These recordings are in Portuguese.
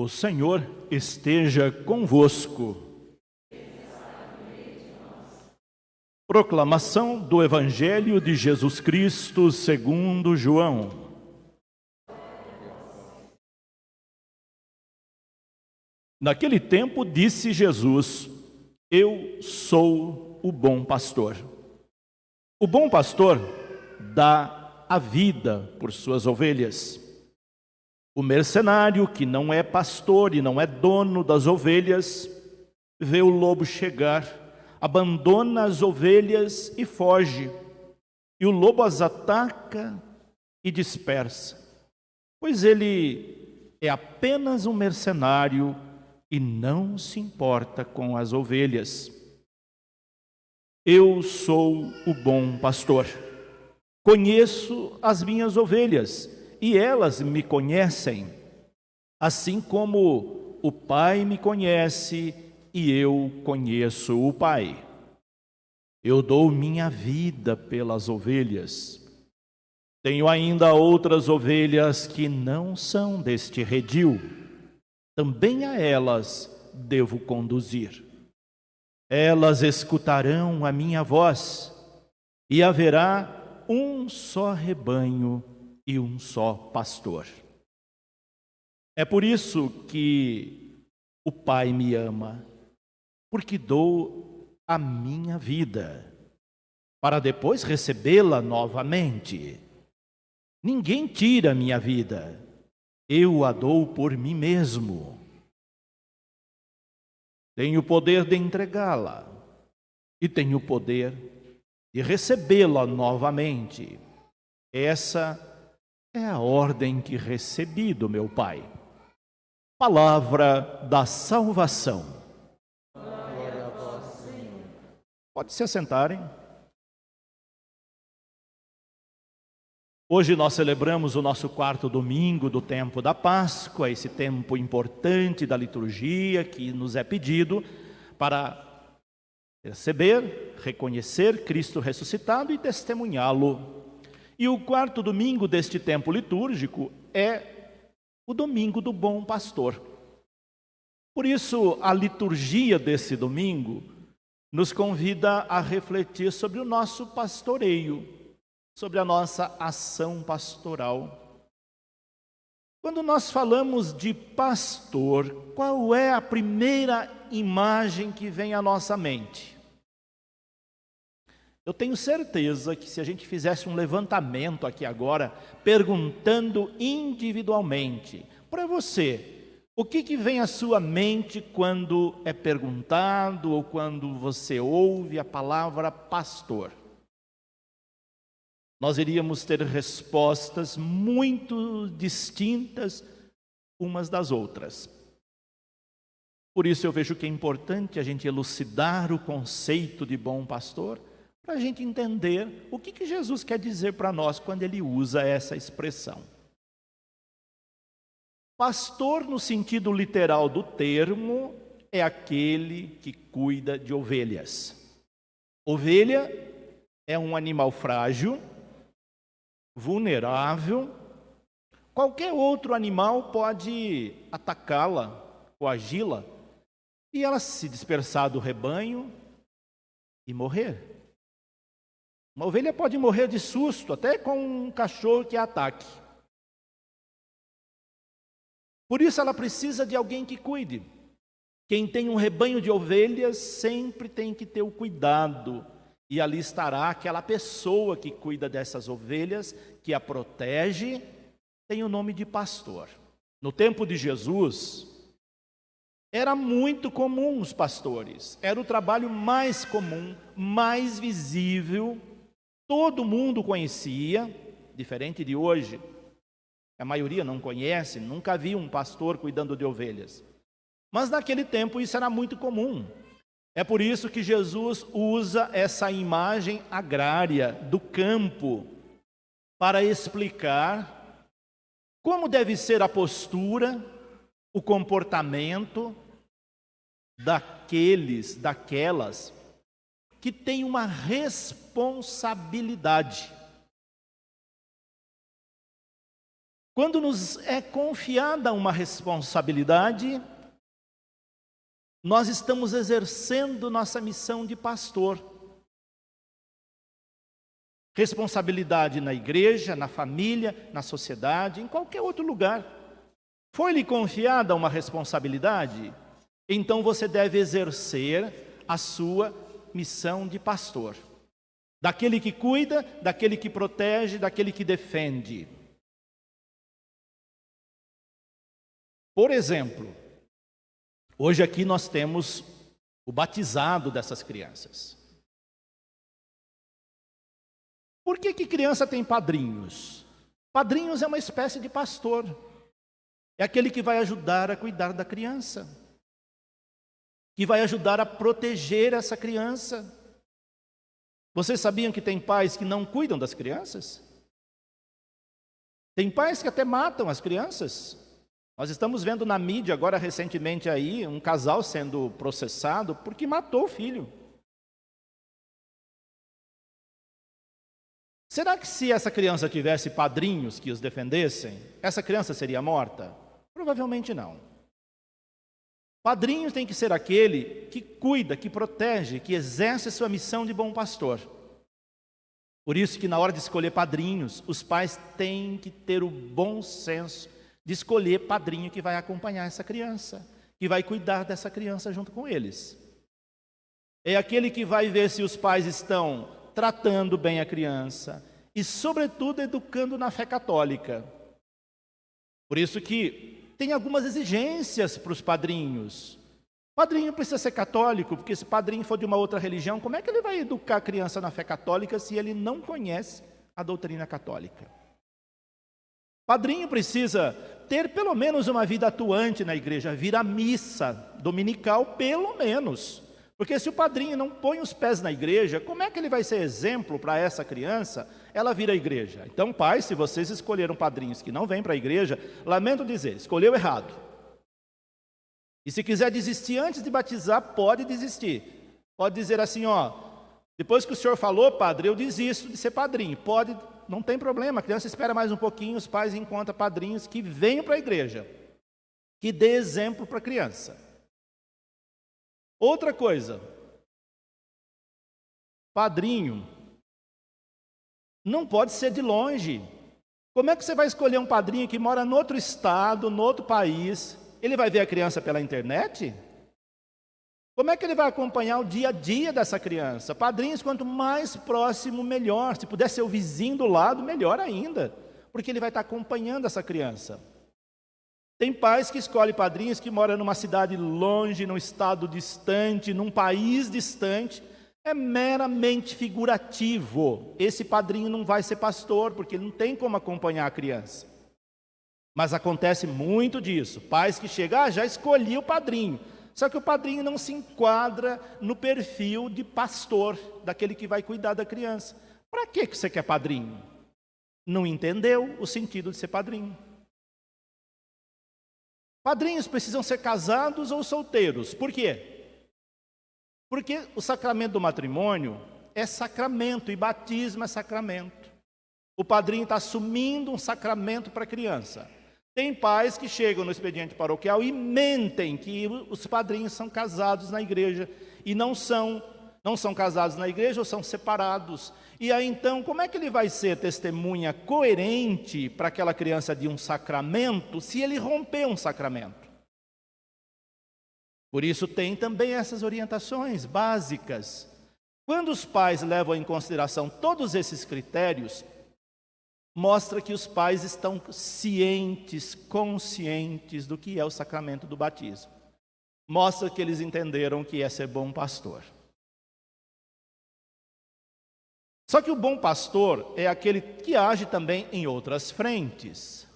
O Senhor esteja convosco. Proclamação do Evangelho de Jesus Cristo segundo João. Naquele tempo disse Jesus: Eu sou o bom pastor. O bom pastor dá a vida por suas ovelhas. O mercenário, que não é pastor e não é dono das ovelhas, vê o lobo chegar, abandona as ovelhas e foge. E o lobo as ataca e dispersa, pois ele é apenas um mercenário e não se importa com as ovelhas. Eu sou o bom pastor. Conheço as minhas ovelhas e elas me conhecem, assim como o Pai me conhece e eu conheço o Pai. Eu dou minha vida pelas ovelhas. Tenho ainda outras ovelhas que não são deste redil. Também a elas devo conduzir. Elas escutarão a minha voz, e haverá um só rebanho e um só pastor. É por isso que o Pai me ama, porque dou a minha vida, para depois recebê-la novamente. Ninguém tira a minha vida, eu a dou por mim mesmo. Tenho o poder de entregá-la e tenho o poder de recebê-la novamente. Essa é a ordem que recebi do meu Pai. Palavra da salvação. Glória a vós, Senhor. Pode se assentarem. Hoje nós celebramos o nosso quarto domingo do tempo da Páscoa, esse tempo importante da liturgia que nos é pedido para receber, reconhecer Cristo ressuscitado e testemunhá-lo. E o quarto domingo deste tempo litúrgico é o domingo do bom pastor. Por isso, a liturgia desse domingo nos convida a refletir sobre o nosso pastoreio, sobre a nossa ação pastoral. Quando nós falamos de pastor, qual é a primeira imagem que vem à nossa mente? Eu tenho certeza que se a gente fizesse um levantamento aqui agora, perguntando individualmente para você, o que vem à sua mente quando é perguntado ou quando você ouve a palavra pastor? Nós iríamos ter respostas muito distintas umas das outras. Por isso eu vejo que é importante a gente elucidar o conceito de bom pastor, para a gente entender o que Jesus quer dizer para nós quando ele usa essa expressão. Pastor, no sentido literal do termo, é aquele que cuida de ovelhas. Ovelha é um animal frágil, vulnerável. Qualquer outro animal pode atacá-la, coagi-la, e ela se dispersar do rebanho e morrer. Uma ovelha pode morrer de susto, até com um cachorro que a ataque. Por isso ela precisa de alguém que cuide. Quem tem um rebanho de ovelhas sempre tem que ter o cuidado. E ali estará aquela pessoa que cuida dessas ovelhas, que a protege, tem o nome de pastor. No tempo de Jesus, era muito comum os pastores. Era o trabalho mais comum, mais visível. Todo mundo conhecia, diferente de hoje. A maioria não conhece, nunca viu um pastor cuidando de ovelhas. Mas naquele tempo isso era muito comum. É por isso que Jesus usa essa imagem agrária do campo para explicar como deve ser a postura, o comportamento daquelas que têm uma responsabilidade. Quando nos é confiada uma responsabilidade, nós estamos exercendo nossa missão de pastor. Responsabilidade na igreja, na família, na sociedade, em qualquer outro lugar. Foi-lhe confiada uma responsabilidade? Então você deve exercer a sua missão de pastor. Daquele que cuida, daquele que protege, daquele que defende. Por exemplo, hoje aqui nós temos o batizado dessas crianças. Por que criança tem padrinhos? Padrinhos é uma espécie de pastor. É aquele que vai ajudar a cuidar da criança, que vai ajudar a proteger essa criança. Vocês sabiam que tem pais que não cuidam das crianças? Tem pais que até matam as crianças. Nós estamos vendo na mídia agora recentemente aí um casal sendo processado porque matou o filho. Será que se essa criança tivesse padrinhos que os defendessem, essa criança seria morta? Provavelmente não. Padrinho tem que ser aquele que cuida, que protege, que exerce sua missão de bom pastor. Por isso que na hora de escolher padrinhos, os pais têm que ter o bom senso de escolher padrinho que vai acompanhar essa criança, que vai cuidar dessa criança junto com eles. É aquele que vai ver se os pais estão tratando bem a criança e, sobretudo, educando na fé católica. Por isso que tem algumas exigências para os padrinhos. O padrinho precisa ser católico, porque se o padrinho for de uma outra religião, como é que ele vai educar a criança na fé católica se ele não conhece a doutrina católica? Padrinho precisa ter pelo menos uma vida atuante na igreja, vir à missa dominical pelo menos. Porque se o padrinho não põe os pés na igreja, como é que ele vai ser exemplo para essa criança, ela vir à igreja? Então, pais, se vocês escolheram padrinhos que não vêm para a igreja, lamento dizer, escolheu errado. E se quiser desistir antes de batizar, pode desistir. Pode dizer assim, depois que o senhor falou, padre, eu desisto de ser padrinho. Pode, não tem problema, a criança espera mais um pouquinho, os pais encontram padrinhos que venham para a igreja, que dê exemplo para a criança. Outra coisa, padrinho não pode ser de longe. Como é que você vai escolher um padrinho que mora em outro estado, em outro país? Ele vai ver a criança pela internet? Como é que ele vai acompanhar o dia a dia dessa criança? Padrinhos, quanto mais próximo, melhor. Se puder ser o vizinho do lado, melhor ainda, porque ele vai estar acompanhando essa criança. Tem pais que escolhem padrinhos que moram numa cidade longe, num estado distante, num país distante. É meramente figurativo. Esse padrinho não vai ser pastor, porque ele não tem como acompanhar a criança. Mas acontece muito disso. Pais que chegam, já escolhi o padrinho. Só que o padrinho não se enquadra no perfil de pastor, daquele que vai cuidar da criança. Para que você quer padrinho? Não entendeu o sentido de ser padrinho. Padrinhos precisam ser casados ou solteiros. Por quê? Porque o sacramento do matrimônio é sacramento e batismo é sacramento. O padrinho está assumindo um sacramento para a criança. Tem pais que chegam no expediente paroquial e mentem que os padrinhos são casados na igreja e não são casados na igreja ou são separados. E aí então, como é que ele vai ser testemunha coerente para aquela criança de um sacramento se ele romper um sacramento? Por isso tem também essas orientações básicas. Quando os pais levam em consideração todos esses critérios, mostra que os pais estão cientes, conscientes do que é o sacramento do batismo. Mostra que eles entenderam que é ser bom pastor. Só que o bom pastor é aquele que age também em outras frentes.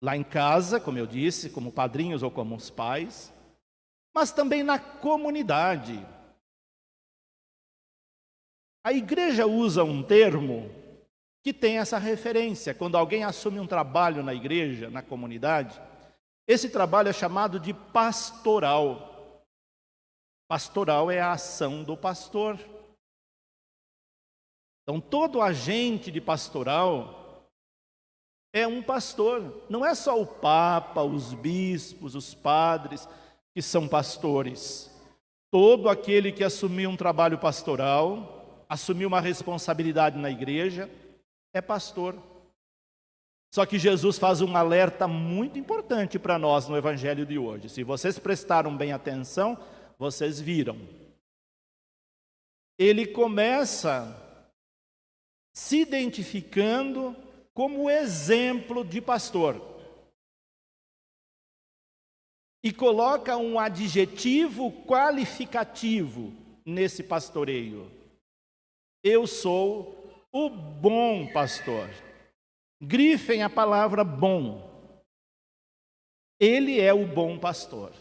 Lá em casa, como eu disse, como padrinhos ou como os pais, mas também na comunidade. A igreja usa um termo que tem essa referência. Quando alguém assume um trabalho na igreja, na comunidade, esse trabalho é chamado de pastoral. Pastoral é a ação do pastor. Então, todo agente de pastoral é um pastor. Não é só o Papa, os bispos, os padres que são pastores. Todo aquele que assumiu um trabalho pastoral, assumiu uma responsabilidade na igreja, é pastor. Só que Jesus faz um alerta muito importante para nós no evangelho de hoje. Se vocês prestaram bem atenção, vocês viram. Ele começa se identificando como exemplo de pastor. E coloca um adjetivo qualificativo nesse pastoreio. Eu sou o bom pastor. Grifem a palavra bom. Ele é o bom pastor.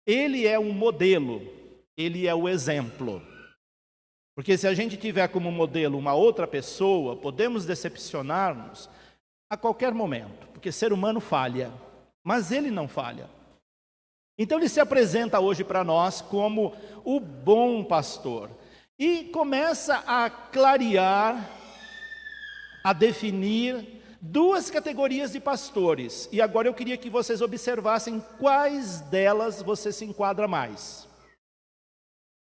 Ele é o modelo. Ele é o exemplo. Porque se a gente tiver como modelo uma outra pessoa, podemos decepcionar-nos a qualquer momento. Porque ser humano falha, mas ele não falha. Então ele se apresenta hoje para nós como o bom pastor. E começa a clarear, a definir duas categorias de pastores. E agora eu queria que vocês observassem quais delas você se enquadra mais.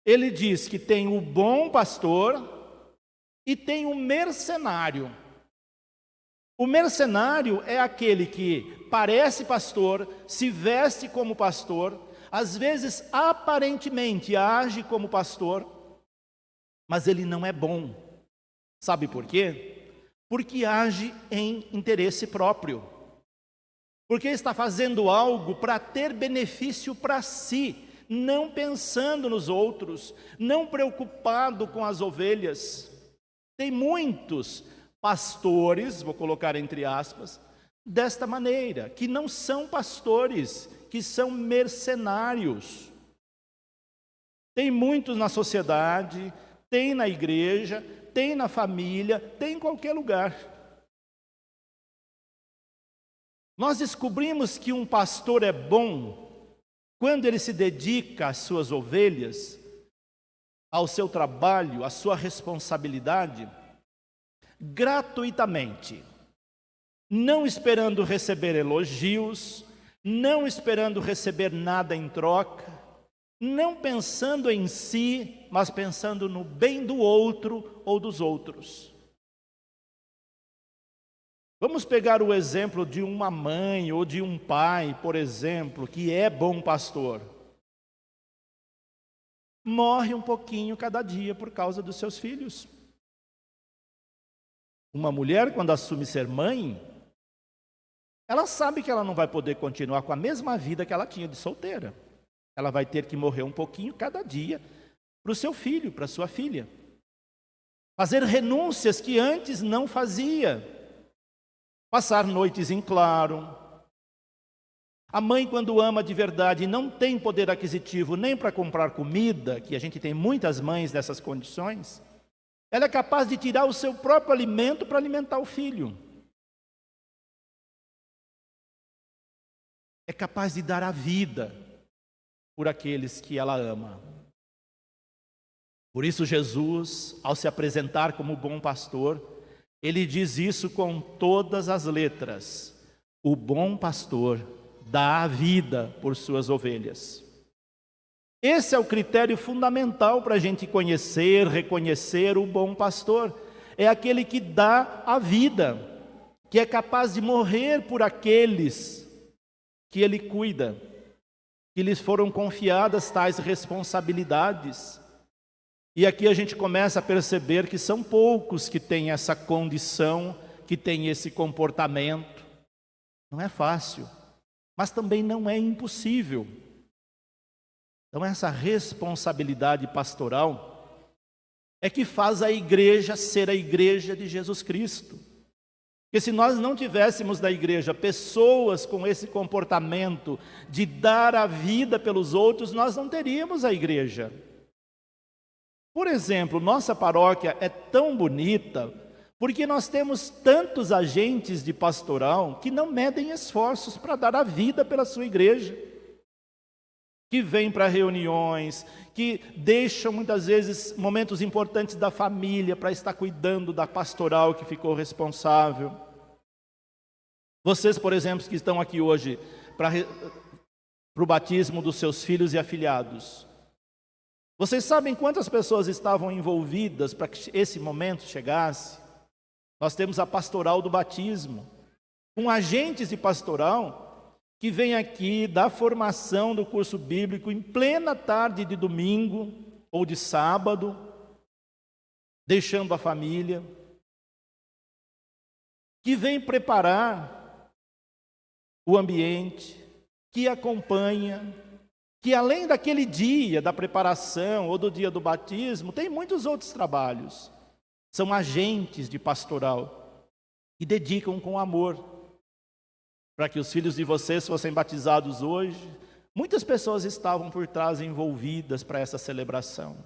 Ele diz que tem o bom pastor e tem o mercenário. O mercenário é aquele que parece pastor, se veste como pastor, às vezes aparentemente age como pastor, mas ele não é bom. Sabe por quê? Porque age em interesse próprio. Porque está fazendo algo para ter benefício para si, não pensando nos outros, não preocupado com as ovelhas. Tem muitos pastores, vou colocar entre aspas, desta maneira, que não são pastores, que são mercenários. Tem muitos na sociedade, tem na igreja, tem na família, tem em qualquer lugar. Nós descobrimos que um pastor é bom quando ele se dedica às suas ovelhas, ao seu trabalho, à sua responsabilidade, gratuitamente, não esperando receber elogios, não esperando receber nada em troca, não pensando em si, mas pensando no bem do outro ou dos outros. Vamos pegar o exemplo de uma mãe ou de um pai, por exemplo, que é bom pastor. Morre um pouquinho cada dia por causa dos seus filhos. Uma mulher, quando assume ser mãe, ela sabe que ela não vai poder continuar com a mesma vida que ela tinha de solteira. Ela vai ter que morrer um pouquinho cada dia para o seu filho, para a sua filha. Fazer renúncias que antes não fazia. Passar noites em claro. A mãe, quando ama de verdade, não tem poder aquisitivo nem para comprar comida, que a gente tem muitas mães nessas condições, ela é capaz de tirar o seu próprio alimento para alimentar o filho. É capaz de dar a vida por aqueles que ela ama. Por isso Jesus, ao se apresentar como bom pastor, ele diz isso com todas as letras. O bom pastor dá a vida por suas ovelhas. Esse é o critério fundamental para a gente conhecer, reconhecer o bom pastor. É aquele que dá a vida, que é capaz de morrer por aqueles que ele cuida, que lhes foram confiadas tais responsabilidades. E aqui a gente começa a perceber que são poucos que têm essa condição, que têm esse comportamento. Não é fácil, mas também não é impossível. Então essa responsabilidade pastoral é que faz a igreja ser a igreja de Jesus Cristo. Porque se nós não tivéssemos na igreja pessoas com esse comportamento de dar a vida pelos outros, nós não teríamos a igreja. Por exemplo, nossa paróquia é tão bonita porque nós temos tantos agentes de pastoral que não medem esforços para dar a vida pela sua igreja, que vêm para reuniões, que deixam muitas vezes momentos importantes da família para estar cuidando da pastoral que ficou responsável. Vocês, por exemplo, que estão aqui hoje para o batismo dos seus filhos e afilhados, vocês sabem quantas pessoas estavam envolvidas para que esse momento chegasse? Nós temos a pastoral do batismo, com agentes de pastoral que vem aqui dar formação do curso bíblico em plena tarde de domingo ou de sábado, deixando a família, que vem preparar o ambiente, que acompanha, que além daquele dia da preparação ou do dia do batismo, tem muitos outros trabalhos. São agentes de pastoral e dedicam com amor para que os filhos de vocês fossem batizados hoje. Muitas pessoas estavam por trás envolvidas para essa celebração.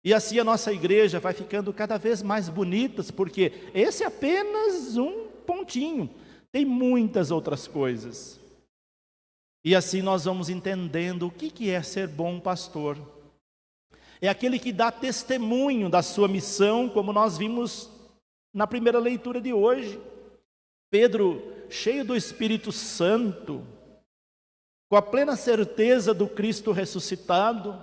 E assim a nossa igreja vai ficando cada vez mais bonita, porque esse é apenas um pontinho. Tem muitas outras coisas. E assim nós vamos entendendo o que é ser bom pastor. É aquele que dá testemunho da sua missão, como nós vimos na primeira leitura de hoje. Pedro, cheio do Espírito Santo, com a plena certeza do Cristo ressuscitado,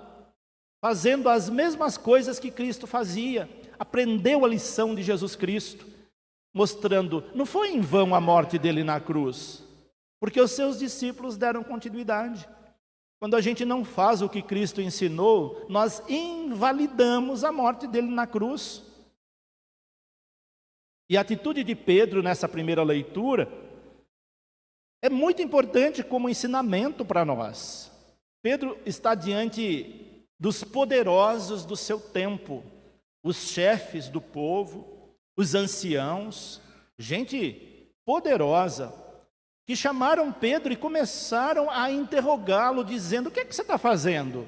fazendo as mesmas coisas que Cristo fazia, aprendeu a lição de Jesus Cristo, mostrando, não foi em vão a morte dele na cruz, porque os seus discípulos deram continuidade. Quando a gente não faz o que Cristo ensinou, nós invalidamos a morte dele na cruz. E a atitude de Pedro nessa primeira leitura é muito importante como ensinamento para nós. Pedro está diante dos poderosos do seu tempo, os chefes do povo, os anciãos, gente poderosa, que chamaram Pedro e começaram a interrogá-lo, dizendo: o que é que você está fazendo?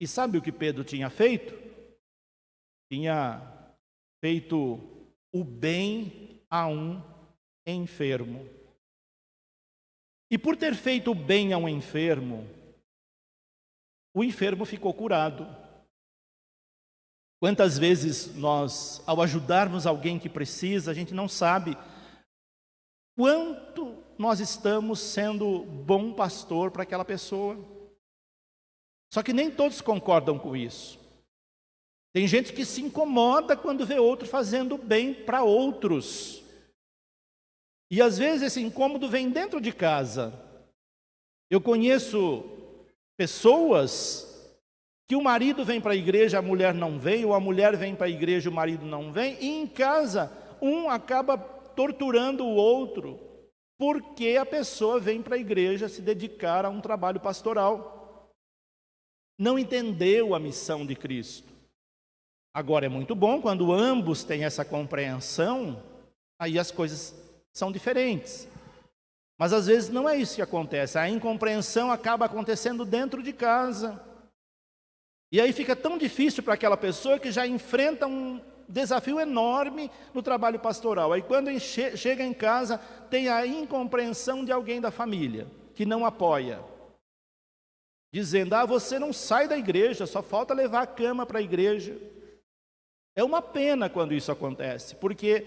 E sabe o que Pedro tinha feito? Tinha feito o bem a um enfermo. E por ter feito o bem a um enfermo, o enfermo ficou curado. Quantas vezes nós, ao ajudarmos alguém que precisa, a gente não sabe quanto nós estamos sendo bom pastor para aquela pessoa. Só que nem todos concordam com isso. Tem gente que se incomoda quando vê outro fazendo bem para outros. E às vezes esse incômodo vem dentro de casa. Eu conheço pessoas que o marido vem para a igreja, a mulher não vem, ou a mulher vem para a igreja, o marido não vem, e em casa um acaba torturando o outro, porque a pessoa vem para a igreja se dedicar a um trabalho pastoral. Não entendeu a missão de Cristo. Agora é muito bom quando ambos têm essa compreensão, aí as coisas são diferentes. Mas às vezes não é isso que acontece, a incompreensão acaba acontecendo dentro de casa. E aí fica tão difícil para aquela pessoa que já enfrenta um desafio enorme no trabalho pastoral. Aí quando chega em casa, tem a incompreensão de alguém da família, que não apoia. Dizendo: você não sai da igreja, só falta levar a cama para a igreja. É uma pena quando isso acontece, porque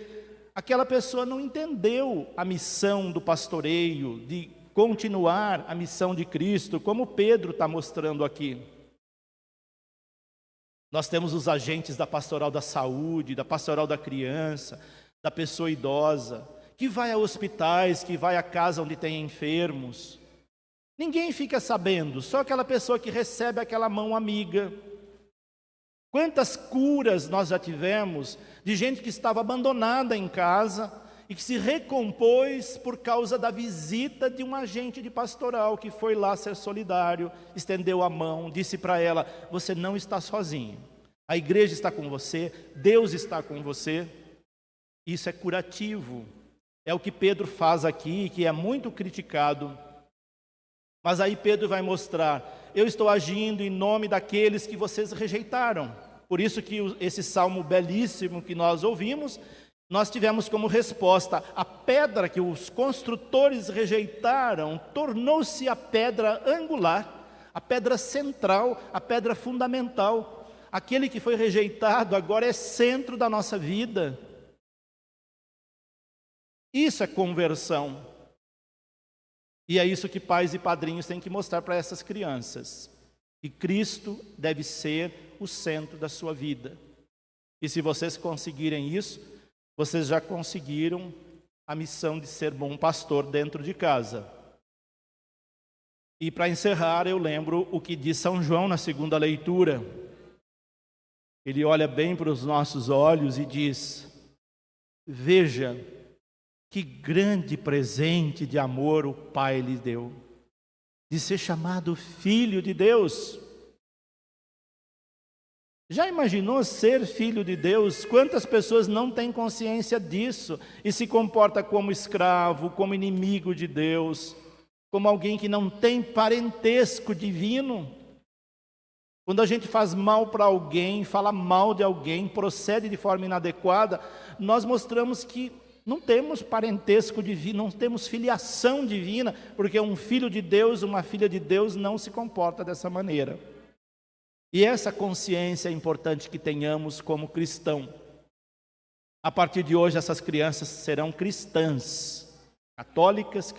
aquela pessoa não entendeu a missão do pastoreio, de continuar a missão de Cristo, como Pedro está mostrando aqui. Nós temos os agentes da pastoral da saúde, da pastoral da criança, da pessoa idosa, que vai a hospitais, que vai a casa onde tem enfermos. Ninguém fica sabendo, só aquela pessoa que recebe aquela mão amiga. Quantas curas nós já tivemos de gente que estava abandonada em casa e que se recompôs por causa da visita de um agente de pastoral que foi lá ser solidário, estendeu a mão, disse para ela: você não está sozinho, a igreja está com você, Deus está com você. Isso é curativo, é o que Pedro faz aqui, que é muito criticado. Mas aí Pedro vai mostrar: eu estou agindo em nome daqueles que vocês rejeitaram. Por isso que esse salmo belíssimo que nós ouvimos, nós tivemos como resposta: a pedra que os construtores rejeitaram tornou-se a pedra angular, a pedra central, a pedra fundamental. Aquele que foi rejeitado agora é centro da nossa vida. Isso é conversão. E é isso que pais e padrinhos têm que mostrar para essas crianças. Que Cristo deve ser o centro da sua vida. E se vocês conseguirem isso, vocês já conseguiram a missão de ser bom pastor dentro de casa. E para encerrar, eu lembro o que diz São João na segunda leitura. Ele olha bem para os nossos olhos e diz: veja que grande presente de amor o Pai lhe deu, de ser chamado Filho de Deus. Já imaginou ser filho de Deus? Quantas pessoas não têm consciência disso e se comporta como escravo, como inimigo de Deus, como alguém que não tem parentesco divino? Quando a gente faz mal para alguém, fala mal de alguém, procede de forma inadequada, nós mostramos que não temos parentesco divino, não temos filiação divina, porque um filho de Deus, uma filha de Deus não se comporta dessa maneira. E essa consciência é importante que tenhamos como cristão. A partir de hoje, essas crianças serão cristãs, católicas,